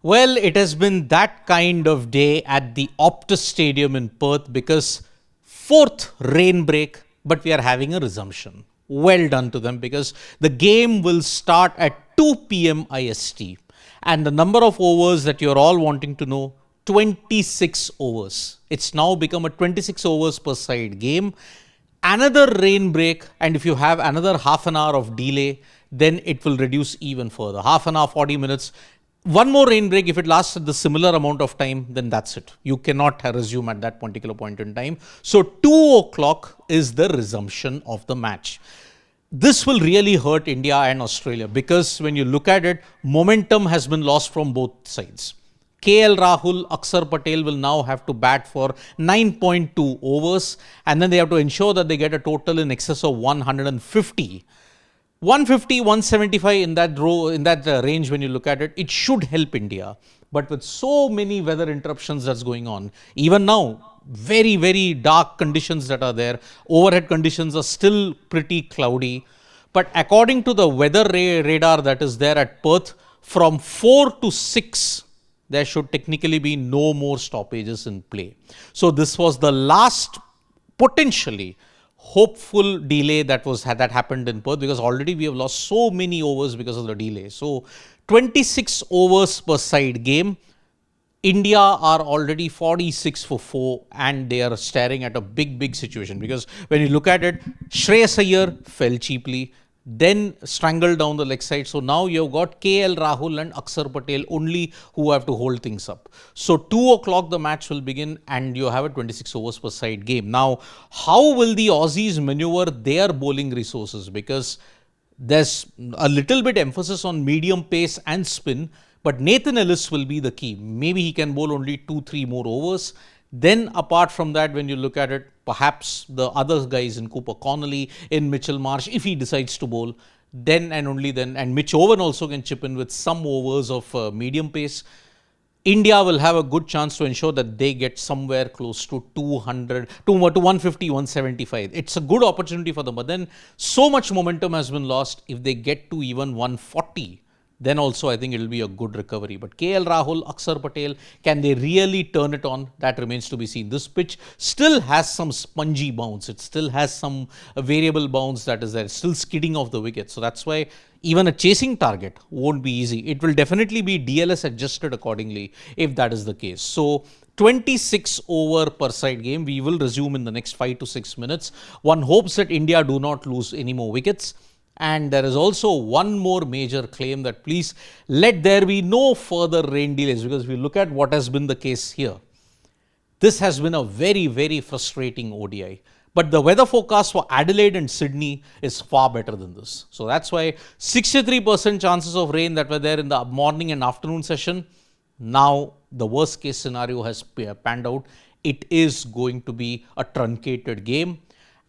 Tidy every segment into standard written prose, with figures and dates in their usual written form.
Well, it has been that kind of day at the Optus Stadium in Perth because fourth rain break, but we are having a resumption. Well done to them because the game will start at 2 PM IST. And the number of overs that you're all wanting to know, 26 overs. It's now become a 26 overs per side game. Another rain break, and if you have another half an hour of delay, then it will reduce even further. Half an hour, 40 minutes. One more rain break, if it lasts the similar amount of time, then that's it. You cannot resume at that particular point in time. So 2 o'clock is the resumption of the match. This will really hurt India and Australia because when you look at it, momentum has been lost from both sides. KL Rahul, Akshar Patel will now have to bat for 9.2 overs, and then they have to ensure that they get a total in excess of 150. 150, 175 in that range when you look at it, it should help India. But with so many weather interruptions that's going on, even now, very, very dark conditions that are there, overhead conditions are still pretty cloudy. But according to the weather radar that is there at Perth, from 4 to 6, there should technically be no more stoppages in play. So this was the last potentially hopeful delay that happened in Perth, because already we have lost so many overs because of the delay. So 26 overs per side game. India are already 46 for 4 and they are staring at a big situation, because when you look at it, Shreyas Iyer fell cheaply, then strangled down the leg side. So now you've got KL Rahul and Akshar Patel only who have to hold things up. So 2 o'clock the match will begin and you have a 26 overs per side game. Now, how will the Aussies maneuver their bowling resources? Because there's a little bit emphasis on medium pace and spin, but Nathan Ellis will be the key. Maybe he can bowl only 2-3 more overs. Then apart from that, when you look at it, perhaps the other guys in Cooper Connolly, in Mitchell Marsh, if he decides to bowl, then and only then, and Mitch Owen also can chip in with some overs of medium pace, India will have a good chance to ensure that they get somewhere close to 200, to 150, 175. It's a good opportunity for them, but then so much momentum has been lost. If they get to even 140, then also I think it will be a good recovery. But KL Rahul, Akshar Patel, can they really turn it on? That remains to be seen. This pitch still has some spongy bounce. It still has some variable bounce that is there. It's still skidding off the wicket. So that's why even a chasing target won't be easy. It will definitely be DLS adjusted accordingly if that is the case. So 26 over per side game. We will resume in the next 5 to 6 minutes. One hopes that India do not lose any more wickets. And there is also one more major claim that please let there be no further rain delays, because if you look at what has been the case here, this has been a very frustrating ODI. But the weather forecast for Adelaide and Sydney is far better than this. So that's why 63% chances of rain that were there in the morning and afternoon session, now the worst case scenario has panned out. It is going to be a truncated game.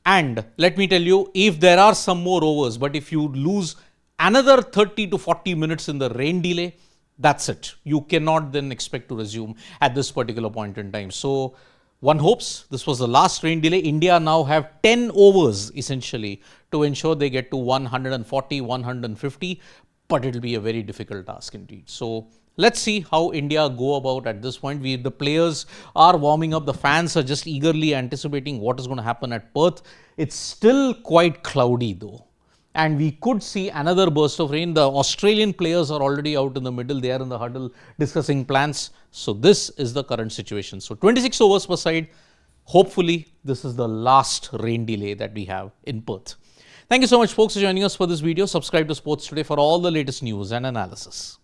And let me tell you, if there are some more overs, but if you lose another 30 to 40 minutes in the rain delay, that's it. You cannot then expect to resume at this particular point in time. So one hopes this was the last rain delay. India now have 10 overs essentially to ensure they get to 140, 150, but it will be a very difficult task indeed. So let's see how India go about at this point. The players are warming up. The fans are just eagerly anticipating what is going to happen at Perth. It's still quite cloudy though, and we could see another burst of rain. The Australian players are already out in the middle. They are in the huddle discussing plans. So this is the current situation. So 26 overs per side. Hopefully, this is the last rain delay that we have in Perth. Thank you so much, folks, for joining us for this video. Subscribe to Sports Today for all the latest news and analysis.